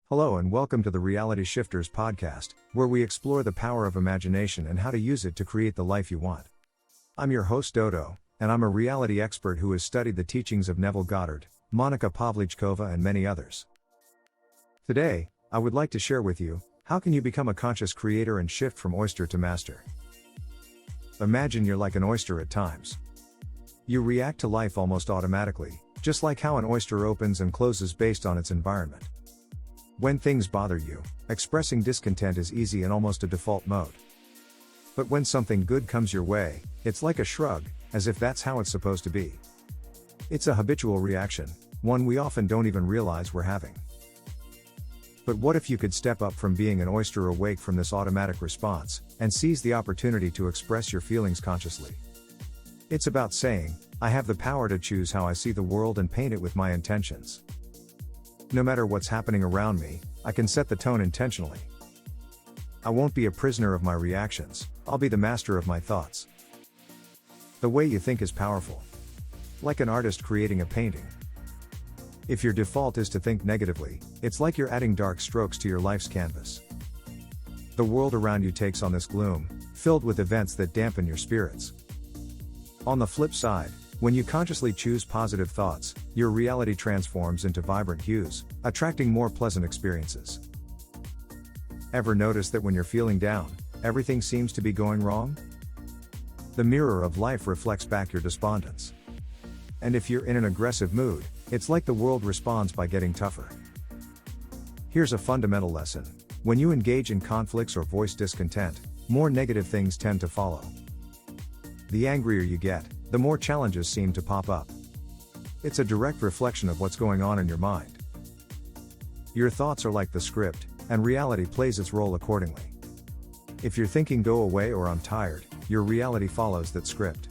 Hello and welcome to the Reality Shifters podcast, where we explore the power of imagination and how to use it to create the life you want. I'm your host Dodo, and I'm a reality expert who has studied the teachings of Neville Goddard, Monica Pavlichkova and many others. Today, I would like to share with you, how can you become a conscious creator and shift from oyster to master? Imagine you're like an oyster at times. You react to life almost automatically, just like how an oyster opens and closes based on its environment. When things bother you, expressing discontent is easy and almost a default mode. But when something good comes your way, it's like a shrug, as if that's how it's supposed to be. It's a habitual reaction, one we often don't even realize we're having. But what if you could step up from being an oyster awake from this automatic response, and seize the opportunity to express your feelings consciously? It's about saying, I have the power to choose how I see the world and paint it with my intentions. No matter what's happening around me, I can set the tone intentionally. I won't be a prisoner of my reactions, I'll be the master of my thoughts. The way you think is powerful. Like an artist creating a painting. If your default is to think negatively, it's like you're adding dark strokes to your life's canvas. The world around you takes on this gloom, filled with events that dampen your spirits. On the flip side, when you consciously choose positive thoughts, your reality transforms into vibrant hues, attracting more pleasant experiences. Ever notice that when you're feeling down, everything seems to be going wrong? The mirror of life reflects back your despondence. And if you're in an aggressive mood, it's like the world responds by getting tougher. Here's a fundamental lesson. When you engage in conflicts or voice discontent, more negative things tend to follow. The angrier you get, the more challenges seem to pop up. It's a direct reflection of what's going on in your mind. Your thoughts are like the script, and reality plays its role accordingly. If you're thinking go away or I'm tired, your reality follows that script.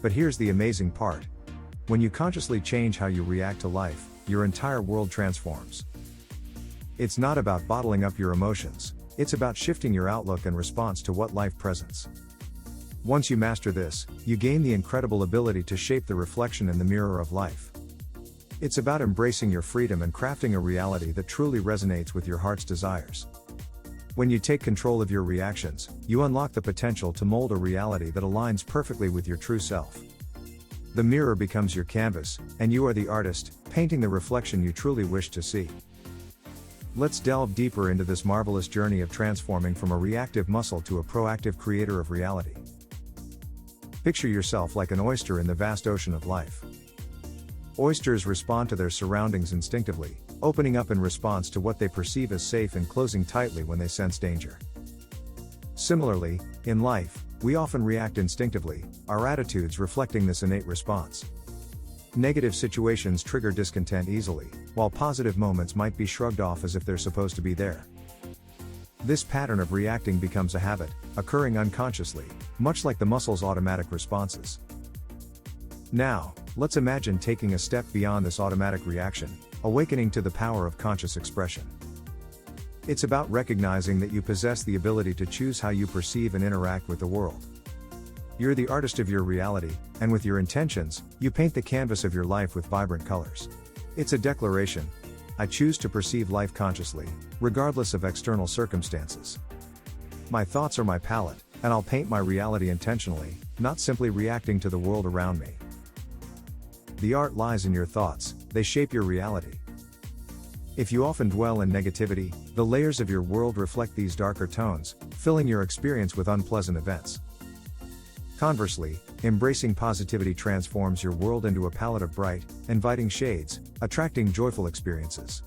But here's the amazing part. When you consciously change how you react to life, your entire world transforms. It's not about bottling up your emotions, it's about shifting your outlook and response to what life presents. Once you master this, you gain the incredible ability to shape the reflection in the mirror of life. It's about embracing your freedom and crafting a reality that truly resonates with your heart's desires. When you take control of your reactions, you unlock the potential to mold a reality that aligns perfectly with your true self. The mirror becomes your canvas, and you are the artist, painting the reflection you truly wish to see. Let's delve deeper into this marvelous journey of transforming from a reactive mussel to a proactive creator of reality. Picture yourself like an oyster in the vast ocean of life. Oysters respond to their surroundings instinctively, opening up in response to what they perceive as safe and closing tightly when they sense danger. Similarly, in life, we often react instinctively, our attitudes reflecting this innate response. Negative situations trigger discontent easily, while positive moments might be shrugged off as if they're supposed to be there. This pattern of reacting becomes a habit, occurring unconsciously, much like the mussel's automatic responses. Now, let's imagine taking a step beyond this automatic reaction, awakening to the power of conscious expression. It's about recognizing that you possess the ability to choose how you perceive and interact with the world. You're the artist of your reality, and with your intentions, you paint the canvas of your life with vibrant colors. It's a declaration. I choose to perceive life consciously, regardless of external circumstances. My thoughts are my palette, and I'll paint my reality intentionally, not simply reacting to the world around me. The art lies in your thoughts, they shape your reality. If you often dwell in negativity, the layers of your world reflect these darker tones, filling your experience with unpleasant events. Conversely, embracing positivity transforms your world into a palette of bright, inviting shades, attracting joyful experiences.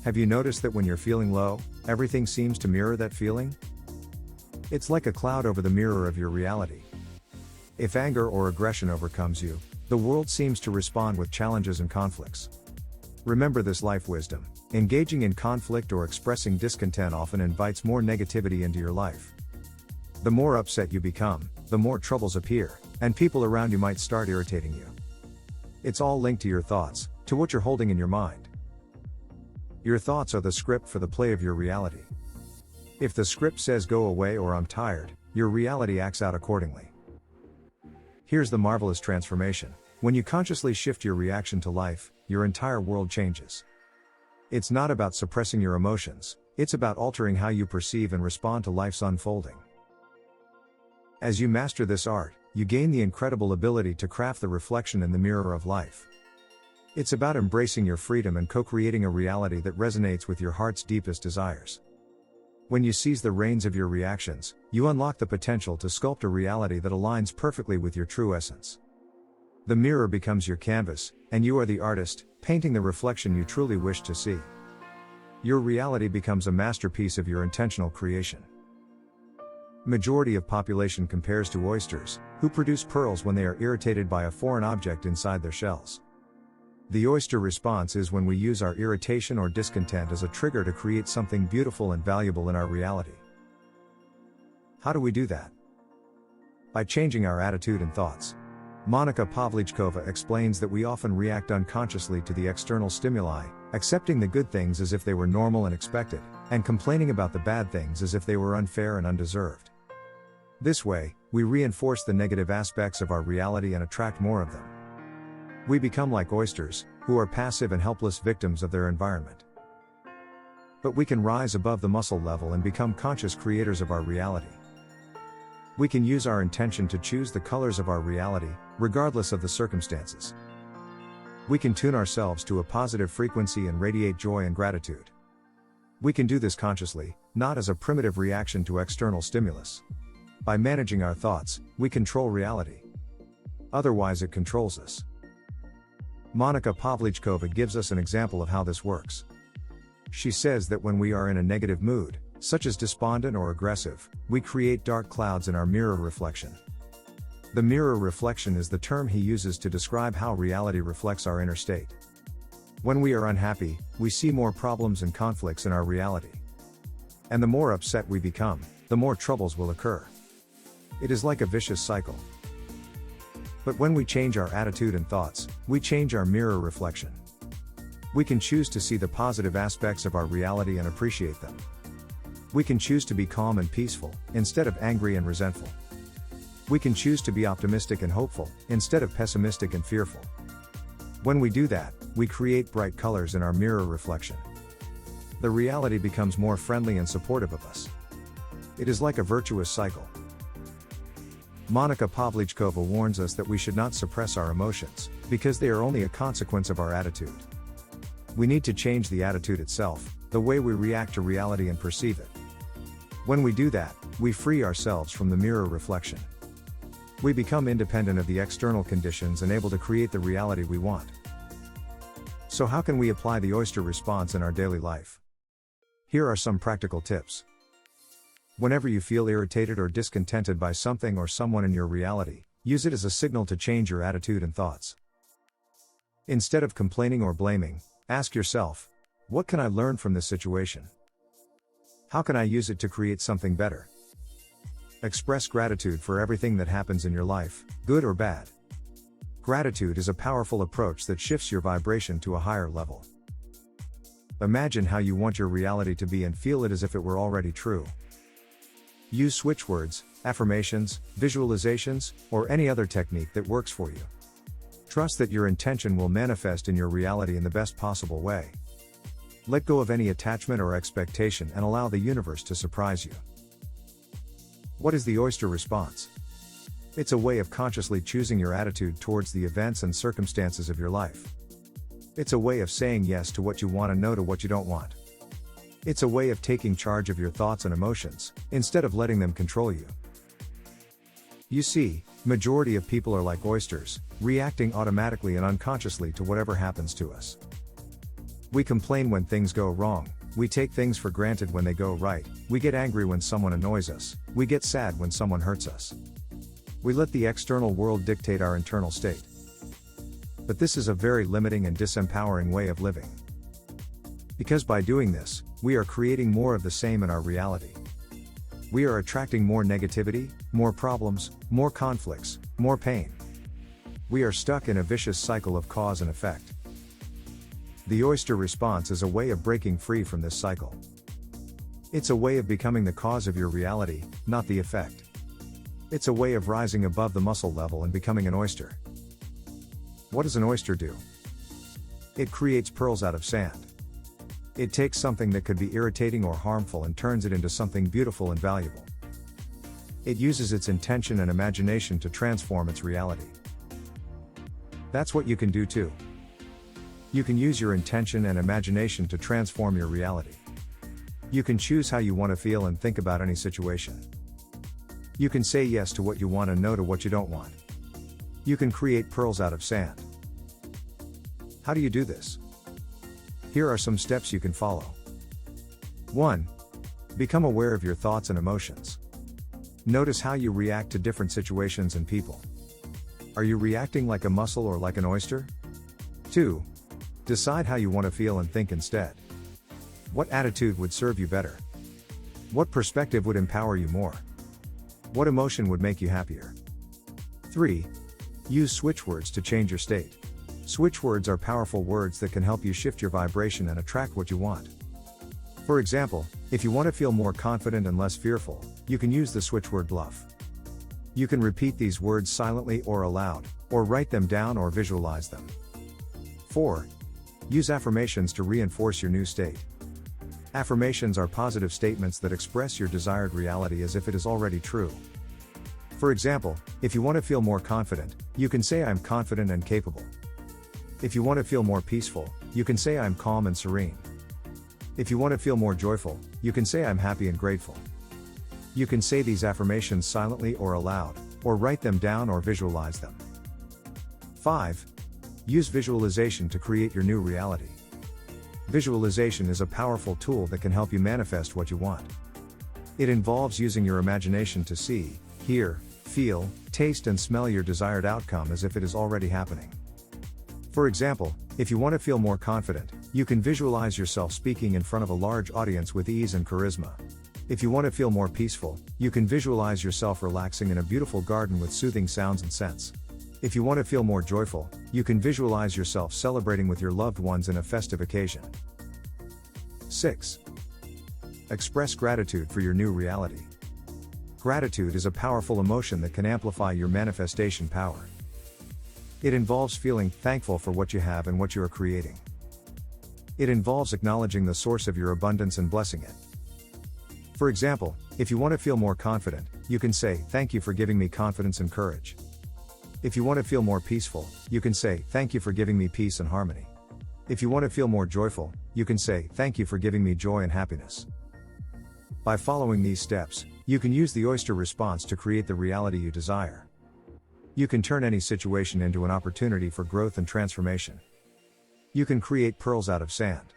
Have you noticed that when you're feeling low, everything seems to mirror that feeling? It's like a cloud over the mirror of your reality. If anger or aggression overcomes you, the world seems to respond with challenges and conflicts. Remember this life wisdom: engaging in conflict or expressing discontent often invites more negativity into your life. The more upset you become, the more troubles appear, and people around you might start irritating you. It's all linked to your thoughts, to what you're holding in your mind. Your thoughts are the script for the play of your reality. If the script says go away or I'm tired, your reality acts out accordingly. Here's the marvelous transformation. When you consciously shift your reaction to life, your entire world changes. It's not about suppressing your emotions, it's about altering how you perceive and respond to life's unfolding. As you master this art, you gain the incredible ability to craft the reflection in the mirror of life. It's about embracing your freedom and co-creating a reality that resonates with your heart's deepest desires. When you seize the reins of your reactions, you unlock the potential to sculpt a reality that aligns perfectly with your true essence. The mirror becomes your canvas, and you are the artist, painting the reflection you truly wish to see. Your reality becomes a masterpiece of your intentional creation. Majority of population compares to oysters, who produce pearls when they are irritated by a foreign object inside their shells. The oyster response is when we use our irritation or discontent as a trigger to create something beautiful and valuable in our reality. How do we do that? By changing our attitude and thoughts. Monica Pavlichkova explains that we often react unconsciously to the external stimuli, accepting the good things as if they were normal and expected, and complaining about the bad things as if they were unfair and undeserved. This way, we reinforce the negative aspects of our reality and attract more of them. We become like oysters, who are passive and helpless victims of their environment. But we can rise above the mussel level and become conscious creators of our reality. We can use our intention to choose the colors of our reality, regardless of the circumstances. We can tune ourselves to a positive frequency and radiate joy and gratitude. We can do this consciously, not as a primitive reaction to external stimulus. By managing our thoughts, we control reality. Otherwise, it controls us. Monica Pavlichkova gives us an example of how this works. She says that when we are in a negative mood, such as despondent or aggressive, we create dark clouds in our mirror reflection. The mirror reflection is the term he uses to describe how reality reflects our inner state. When we are unhappy, we see more problems and conflicts in our reality. And the more upset we become, the more troubles will occur. It is like a vicious cycle. But when we change our attitude and thoughts, we change our mirror reflection. We can choose to see the positive aspects of our reality and appreciate them. We can choose to be calm and peaceful, instead of angry and resentful. We can choose to be optimistic and hopeful, instead of pessimistic and fearful. When we do that, we create bright colors in our mirror reflection. The reality becomes more friendly and supportive of us. It is like a virtuous cycle. Monica Pavlichkova warns us that we should not suppress our emotions, because they are only a consequence of our attitude. We need to change the attitude itself, the way we react to reality and perceive it. When we do that, we free ourselves from the mirror reflection. We become independent of the external conditions and able to create the reality we want. So how can we apply the oyster response in our daily life? Here are some practical tips. Whenever you feel irritated or discontented by something or someone in your reality, use it as a signal to change your attitude and thoughts. Instead of complaining or blaming, ask yourself, what can I learn from this situation? How can I use it to create something better? Express gratitude for everything that happens in your life, good or bad. Gratitude is a powerful approach that shifts your vibration to a higher level. Imagine how you want your reality to be and feel it as if it were already true. Use switch words, affirmations, visualizations, or any other technique that works for you. Trust that your intention will manifest in your reality in the best possible way. Let go of any attachment or expectation and allow the universe to surprise you. What is the oyster response? It's a way of consciously choosing your attitude towards the events and circumstances of your life. It's a way of saying yes to what you want and no to what you don't want. It's a way of taking charge of your thoughts and emotions, instead of letting them control you. You see, majority of people are like oysters, reacting automatically and unconsciously to whatever happens to us. We complain when things go wrong, we take things for granted when they go right, we get angry when someone annoys us, we get sad when someone hurts us. We let the external world dictate our internal state. But this is a very limiting and disempowering way of living. Because by doing this, we are creating more of the same in our reality. We are attracting more negativity, more problems, more conflicts, more pain. We are stuck in a vicious cycle of cause and effect. The oyster response is a way of breaking free from this cycle. It's a way of becoming the cause of your reality, not the effect. It's a way of rising above the mussel level and becoming an oyster. What does an oyster do? It creates pearls out of sand. It takes something that could be irritating or harmful and turns it into something beautiful and valuable. It uses its intention and imagination to transform its reality. That's what you can do too. You can use your intention and imagination to transform your reality. You can choose how you want to feel and think about any situation. You can say yes to what you want and no to what you don't want. You can create pearls out of sand. How do you do this? Here are some steps you can follow. 1. Become aware of your thoughts and emotions. Notice how you react to different situations and people. Are you reacting like a mussel or like an oyster? 2. Decide how you want to feel and think instead. What attitude would serve you better? What perspective would empower you more? What emotion would make you happier? 3. Use switch words to change your state. Switch words are powerful words that can help you shift your vibration and attract what you want. For example, if you want to feel more confident and less fearful, you can use the switch word bluff. You can repeat these words silently or aloud, or write them down or visualize them. 4. Use affirmations to reinforce your new state. Affirmations are positive statements that express your desired reality as if it is already true. For example, if you want to feel more confident, you can say I'm confident and capable. If you want to feel more peaceful, you can say I'm calm and serene. If you want to feel more joyful, you can say I'm happy and grateful. You can say these affirmations silently or aloud, or write them down or visualize them. 5. Use visualization to create your new reality. Visualization is a powerful tool that can help you manifest what you want. It involves using your imagination to see, hear, feel, taste and smell your desired outcome as if it is already happening. For example, if you want to feel more confident, you can visualize yourself speaking in front of a large audience with ease and charisma. If you want to feel more peaceful, you can visualize yourself relaxing in a beautiful garden with soothing sounds and scents. If you want to feel more joyful, you can visualize yourself celebrating with your loved ones in a festive occasion. 6. Express gratitude for your new reality. Gratitude is a powerful emotion that can amplify your manifestation power. It involves feeling thankful for what you have and what you are creating. It involves acknowledging the source of your abundance and blessing it. For example, if you want to feel more confident, you can say, "Thank you for giving me confidence and courage." If you want to feel more peaceful, you can say, "Thank you for giving me peace and harmony." If you want to feel more joyful, you can say, "Thank you for giving me joy and happiness." By following these steps, you can use the Oyster Response to create the reality you desire. You can turn any situation into an opportunity for growth and transformation. You can create pearls out of sand.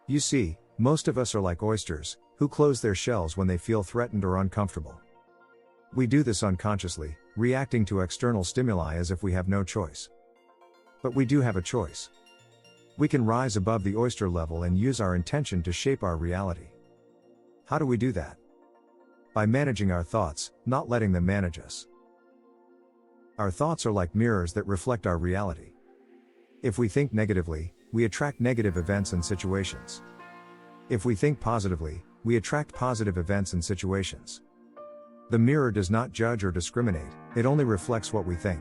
You see, most of us are like oysters, who close their shells when they feel threatened or uncomfortable. We do this unconsciously, reacting to external stimuli as if we have no choice. But we do have a choice. We can rise above the oyster level and use our intention to shape our reality. How do we do that? By managing our thoughts, not letting them manage us. Our thoughts are like mirrors that reflect our reality. If we think negatively, we attract negative events and situations. If we think positively, we attract positive events and situations. The mirror does not judge or discriminate, it only reflects what we think.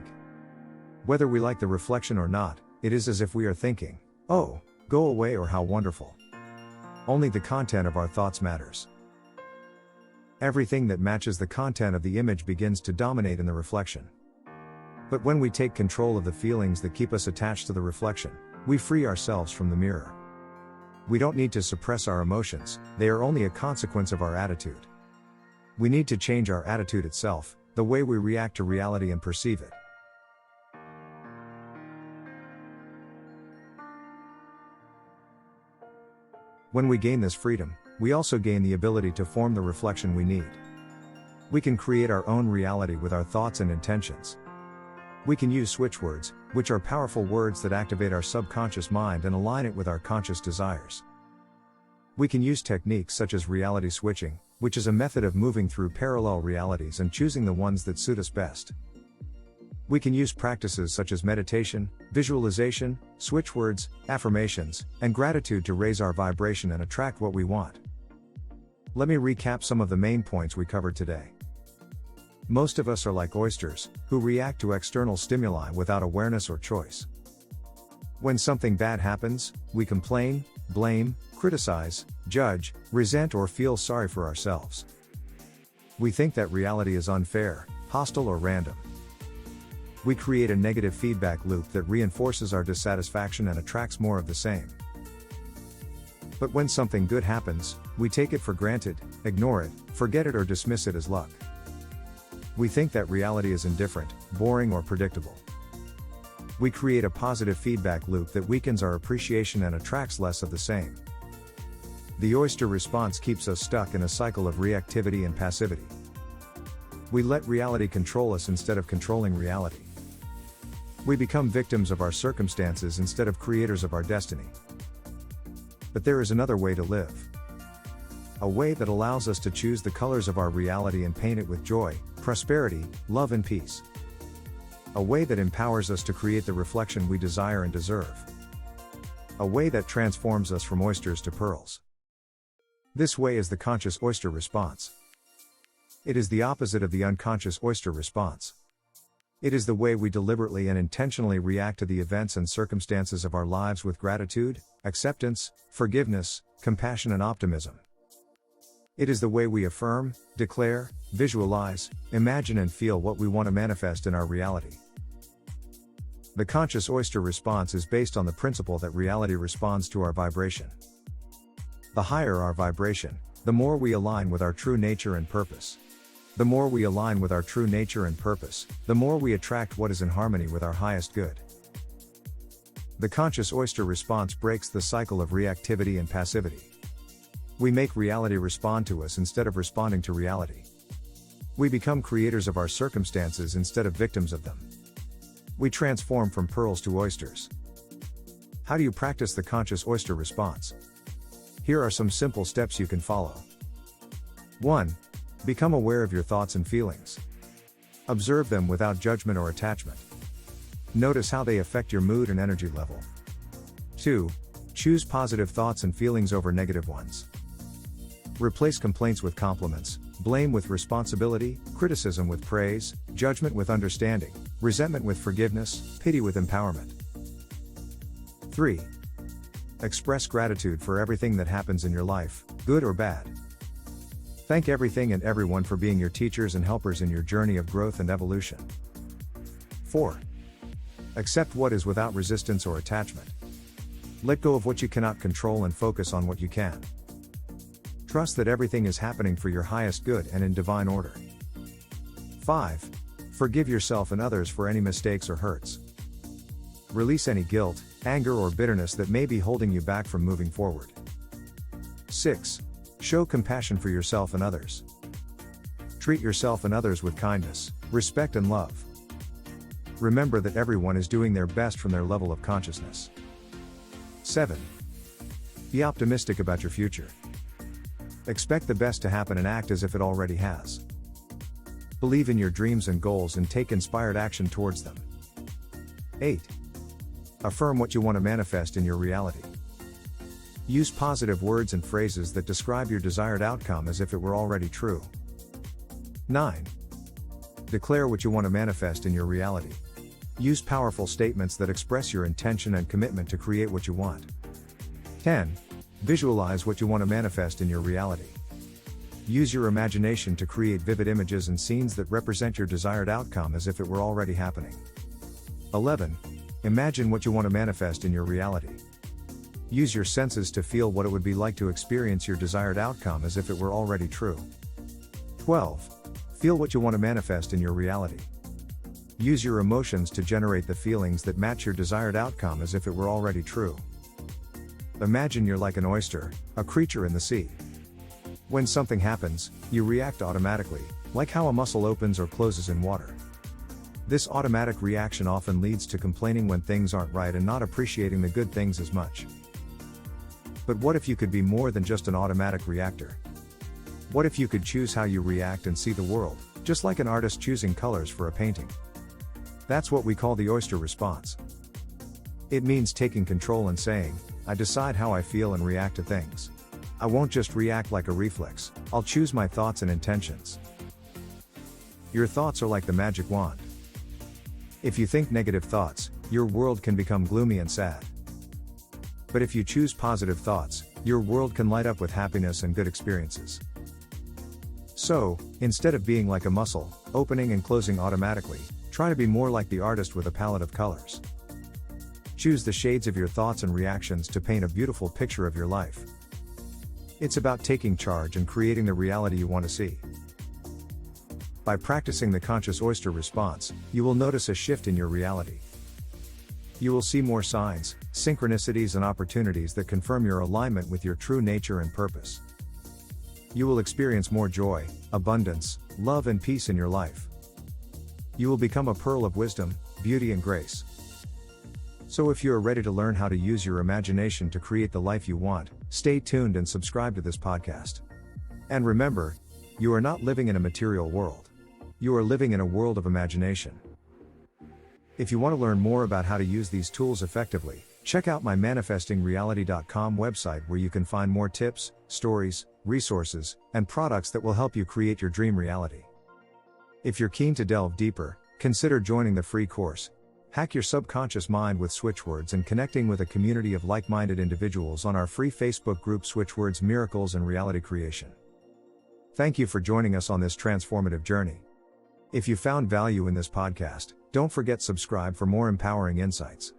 Whether we like the reflection or not, it is as if we are thinking, "Oh, go away," or "How wonderful." Only the content of our thoughts matters. Everything that matches the content of the image begins to dominate in the reflection. But when we take control of the feelings that keep us attached to the reflection, we free ourselves from the mirror. We don't need to suppress our emotions, they are only a consequence of our attitude. We need to change our attitude itself, the way we react to reality and perceive it. When we gain this freedom, we also gain the ability to form the reflection we need. We can create our own reality with our thoughts and intentions. We can use switch words, which are powerful words that activate our subconscious mind and align it with our conscious desires. We can use techniques such as reality switching, which is a method of moving through parallel realities and choosing the ones that suit us best. We can use practices such as meditation, visualization, switch words, affirmations, and gratitude to raise our vibration and attract what we want. Let me recap some of the main points we covered today. Most of us are like oysters, who react to external stimuli without awareness or choice. When something bad happens, we complain, blame, criticize, judge, resent, or feel sorry for ourselves. We think that reality is unfair, hostile, or random. We create a negative feedback loop that reinforces our dissatisfaction and attracts more of the same. But when something good happens, we take it for granted, ignore it, forget it, or dismiss it as luck. We think that reality is indifferent, boring, or predictable. We create a positive feedback loop that weakens our appreciation and attracts less of the same. The oyster response keeps us stuck in a cycle of reactivity and passivity. We let reality control us instead of controlling reality. We become victims of our circumstances instead of creators of our destiny. But there is another way to live. A way that allows us to choose the colors of our reality and paint it with joy, prosperity, love, and peace. A way that empowers us to create the reflection we desire and deserve. A way that transforms us from oysters to pearls. This way is the conscious oyster response. It is the opposite of the unconscious oyster response. It is the way we deliberately and intentionally react to the events and circumstances of our lives with gratitude, acceptance, forgiveness, compassion, and optimism. It is the way we affirm, declare, visualize, imagine, and feel what we want to manifest in our reality. The conscious oyster response is based on the principle that reality responds to our vibration. The higher our vibration, the more we align with our true nature and purpose. The more we align with our true nature and purpose, the more we attract what is in harmony with our highest good. The conscious oyster response breaks the cycle of reactivity and passivity. We make reality respond to us instead of responding to reality. We become creators of our circumstances instead of victims of them. We transform from pearls to oysters. How do you practice the conscious oyster response? Here are some simple steps you can follow. 1. Become aware of your thoughts and feelings. Observe them without judgment or attachment. Notice how they affect your mood and energy level. 2. Choose positive thoughts and feelings over negative ones. Replace complaints with compliments, blame with responsibility, criticism with praise, judgment with understanding, resentment with forgiveness, pity with empowerment. 3. Express gratitude for everything that happens in your life, good or bad. Thank everything and everyone for being your teachers and helpers in your journey of growth and evolution. 4. Accept what is without resistance or attachment. Let go of what you cannot control and focus on what you can. Trust that everything is happening for your highest good and in divine order. 5. Forgive yourself and others for any mistakes or hurts. Release any guilt, anger, or bitterness that may be holding you back from moving forward. 6. Show compassion for yourself and others. Treat yourself and others with kindness, respect, and love. Remember that everyone is doing their best from their level of consciousness. 7. Be optimistic about your future. Expect the best to happen and act as if it already has. Believe in your dreams and goals and take inspired action towards them. 8. Affirm what you want to manifest in your reality. Use positive words and phrases that describe your desired outcome as if it were already true. 9. Declare what you want to manifest in your reality. Use powerful statements that express your intention and commitment to create what you want. 10. Visualize what you want to manifest in your reality. Use your imagination to create vivid images and scenes that represent your desired outcome as if it were already happening. 11. Imagine what you want to manifest in your reality. Use your senses to feel what it would be like to experience your desired outcome as if it were already true. 12. Feel what you want to manifest in your reality. Use your emotions to generate the feelings that match your desired outcome as if it were already true. Imagine you're like an oyster, a creature in the sea. When something happens, you react automatically, like how a mussel opens or closes in water. This automatic reaction often leads to complaining when things aren't right and not appreciating the good things as much. But what if you could be more than just an automatic reactor? What if you could choose how you react and see the world, just like an artist choosing colors for a painting? That's what we call the oyster response. It means taking control and saying, I decide how I feel and react to things. I won't just react like a reflex, I'll choose my thoughts and intentions. Your thoughts are like the magic wand. If you think negative thoughts, your world can become gloomy and sad. But if you choose positive thoughts, your world can light up with happiness and good experiences. So, instead of being like a mussel, opening and closing automatically, try to be more like the artist with a palette of colors. Choose the shades of your thoughts and reactions to paint a beautiful picture of your life. It's about taking charge and creating the reality you want to see. By practicing the conscious oyster response, you will notice a shift in your reality. You will see more signs, synchronicities, and opportunities that confirm your alignment with your true nature and purpose. You will experience more joy, abundance, love, and peace in your life. You will become a pearl of wisdom, beauty, and grace. So if you are ready to learn how to use your imagination to create the life you want, stay tuned and subscribe to this podcast. And remember, you are not living in a material world. You are living in a world of imagination. If you want to learn more about how to use these tools effectively, check out my manifestingreality.com website, where you can find more tips, stories, resources, and products that will help you create your dream reality. If you're keen to delve deeper, consider joining the free course, Hack Your Subconscious Mind with Switchwords, and connecting with a community of like-minded individuals on our free Facebook group Switchwords Miracles and Reality Creation. Thank you for joining us on this transformative journey. If you found value in this podcast, don't forget subscribe for more empowering insights.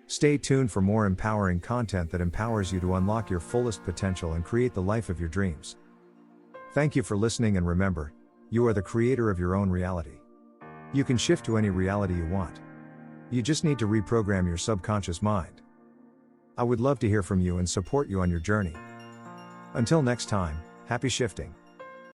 Stay tuned for more empowering content that empowers you to unlock your fullest potential and create the life of your dreams. Thank you for listening, and remember, you are the creator of your own reality. You can shift to any reality you want. You just need to reprogram your subconscious mind. I would love to hear from you and support you on your journey. Until next time, happy shifting.